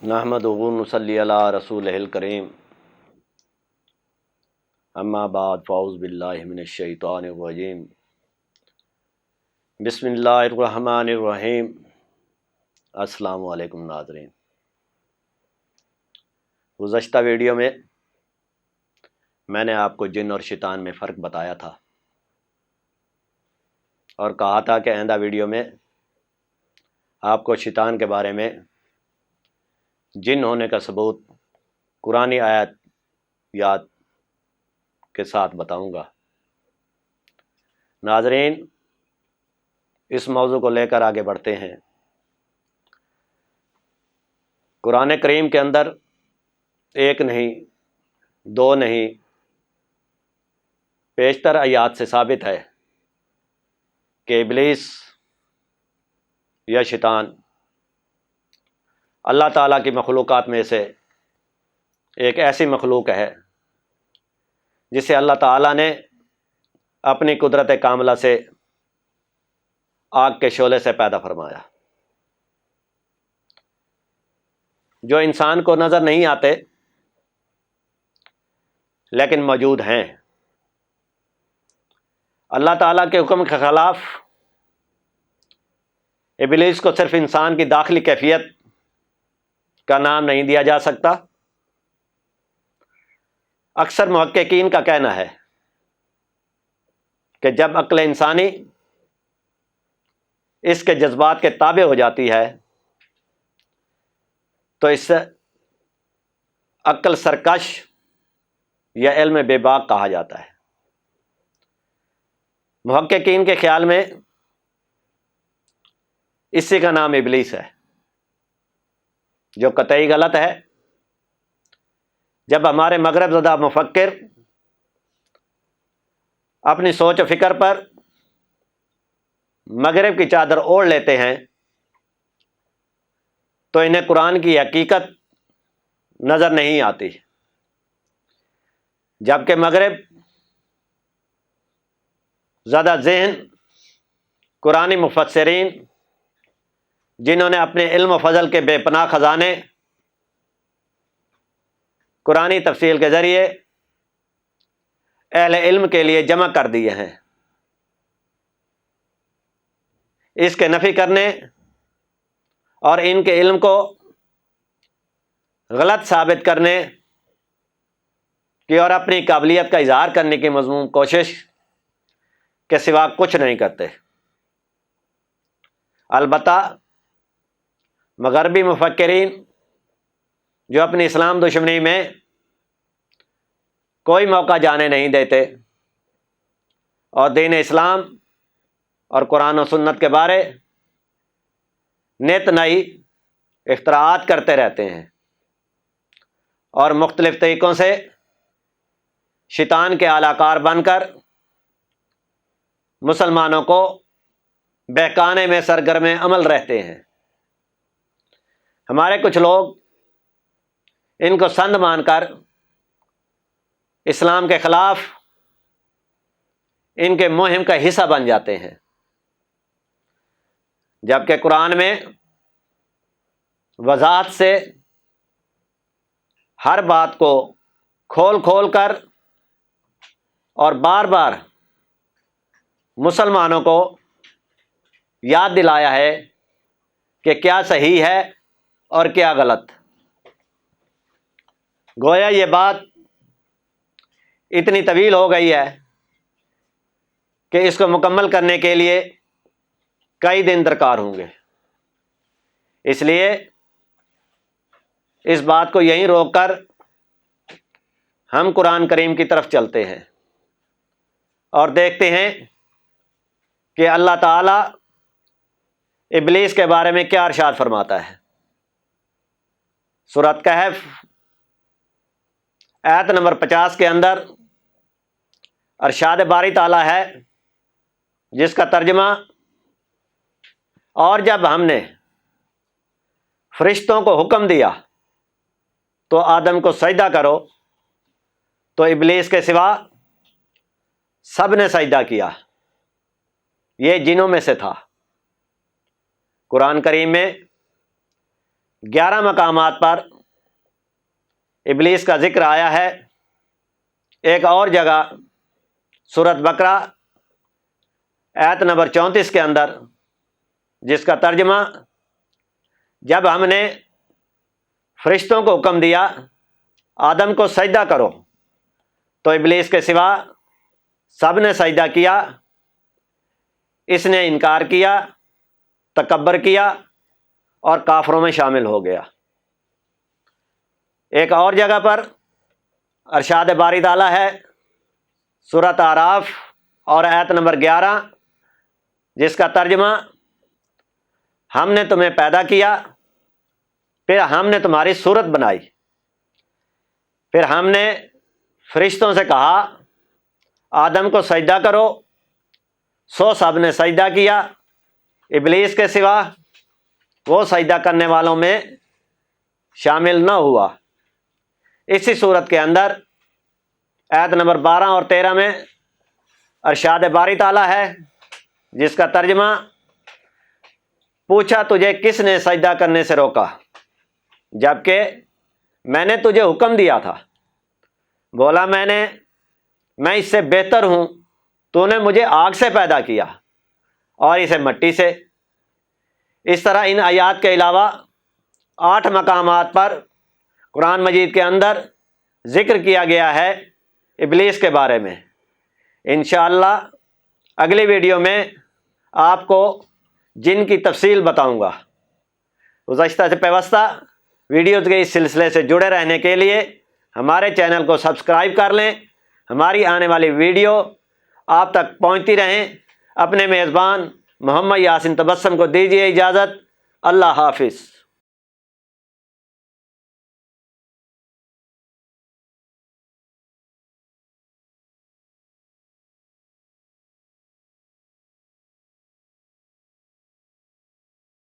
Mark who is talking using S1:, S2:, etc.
S1: نحمدہ و نصلی علی رسولہ الکریم اما بعد فاعوذ باللہ من الشیطان الرجیم بسم اللہ الرحمن الرحیم۔ السلام علیکم ناظرین، گزشتہ ویڈیو میں نے آپ کو جن اور شیطان میں فرق بتایا تھا اور کہا تھا کہ آئندہ ویڈیو میں آپ کو شیطان کے بارے میں جن ہونے کا ثبوت قرآنی آیات کے ساتھ بتاؤں گا۔ ناظرین، اس موضوع کو لے کر آگے بڑھتے ہیں۔ قرآن کریم کے اندر ایک نہیں، دو نہیں، بیشتر آیات سے ثابت ہے کہ ابلیس یا شیطان اللہ تعالیٰ کی مخلوقات میں سے ایک ایسی مخلوق ہے جسے اللہ تعالیٰ نے اپنی قدرت کاملہ سے آگ کے شعلے سے پیدا فرمایا، جو انسان کو نظر نہیں آتے لیکن موجود ہیں۔ اللہ تعالیٰ کے حکم کے خلاف ابلیس کو صرف انسان کی داخلی کیفیت کا نام نہیں دیا جا سکتا۔ اکثر محققین کا کہنا ہے کہ جب عقل انسانی اس کے جذبات کے تابع ہو جاتی ہے تو اس سے عقل سرکش یا علم بے باک کہا جاتا ہے۔ محققین کے خیال میں اسی کا نام ابلیس ہے، جو قطعی غلط ہے۔ جب ہمارے مغرب زدہ مفکر اپنی سوچ و فکر پر مغرب کی چادر اوڑھ لیتے ہیں تو انہیں قرآن کی حقیقت نظر نہیں آتی، جبکہ مغرب زدہ ذہن قرآنی مفسرین، جنہوں نے اپنے علم و فضل کے بے پناہ خزانے قرآنی تفصیل کے ذریعے اہل علم کے لیے جمع کر دیے ہیں، اس کے نفی کرنے اور ان کے علم کو غلط ثابت کرنے کی اور اپنی قابلیت کا اظہار کرنے کی مضمون کوشش کے سوا کچھ نہیں کرتے۔ البتہ مغربی مفکرین جو اپنی اسلام دشمنی میں کوئی موقع جانے نہیں دیتے اور دین اسلام اور قرآن و سنت کے بارے نت نئی اختراعات کرتے رہتے ہیں اور مختلف طریقوں سے شیطان کے اعلی کار بن کر مسلمانوں کو بہکانے میں سرگرم عمل رہتے ہیں۔ ہمارے کچھ لوگ ان کو سند مان کر اسلام کے خلاف ان کے مہم کا حصہ بن جاتے ہیں، جبکہ قرآن میں وضاحت سے ہر بات کو کھول کھول کر اور بار بار مسلمانوں کو یاد دلایا ہے کہ کیا صحیح ہے اور کیا غلط۔ گویا یہ بات اتنی طویل ہو گئی ہے کہ اس کو مکمل کرنے کے لیے کئی دن درکار ہوں گے، اس لیے اس بات کو یہیں روک کر ہم قرآن کریم کی طرف چلتے ہیں اور دیکھتے ہیں کہ اللہ تعالی ابلیس کے بارے میں کیا ارشاد فرماتا ہے۔ سورۃ کہف آیت نمبر 50 کے اندر ارشاد باری تعالیٰ ہے، جس کا ترجمہ اور جب ہم نے فرشتوں کو حکم دیا تو آدم کو سجدہ کرو تو ابلیس کے سوا سب نے سجدہ کیا، یہ جنوں میں سے تھا۔ قرآن کریم میں 11 مقامات پر ابلیس کا ذکر آیا ہے۔ ایک اور جگہ سورۃ بقرہ آیت نمبر 34 کے اندر، جس کا ترجمہ جب ہم نے فرشتوں کو حکم دیا آدم کو سجدہ کرو تو ابلیس کے سوا سب نے سجدہ کیا، اس نے انکار کیا، تکبر کیا اور کافروں میں شامل ہو گیا۔ ایک اور جگہ پر ارشاد باری تعالیٰ ہے سورۃ اعراف اور آیت نمبر 11، جس کا ترجمہ ہم نے تمہیں پیدا کیا، پھر ہم نے تمہاری صورت بنائی، پھر ہم نے فرشتوں سے کہا آدم کو سجدہ کرو، سو سب نے سجدہ کیا، ابلیس کے سوا وہ سجدہ کرنے والوں میں شامل نہ ہوا۔ اسی صورت کے اندر آیت نمبر 12 اور 13 میں ارشاد باری تعالیٰ ہے، جس کا ترجمہ پوچھا تجھے کس نے سجدہ کرنے سے روکا جبکہ میں نے تجھے حکم دیا تھا؟ بولا میں اس سے بہتر ہوں، تو نے مجھے آگ سے پیدا کیا اور اسے مٹی سے۔ اس طرح ان آیات کے علاوہ 8 مقامات پر قرآن مجید کے اندر ذکر کیا گیا ہے ابلیس کے بارے میں۔ انشاءاللہ اگلی ویڈیو میں آپ کو جن کی تفصیل بتاؤں گا۔ گزشتہ سے پیوستہ ویڈیوز کے اس سلسلے سے جڑے رہنے کے لیے ہمارے چینل کو سبسکرائب کر لیں، ہماری آنے والی ویڈیو آپ تک پہنچتی رہیں۔ اپنے میزبان محمد یاسین تبسم کو دیجیے اجازت۔ اللہ حافظ۔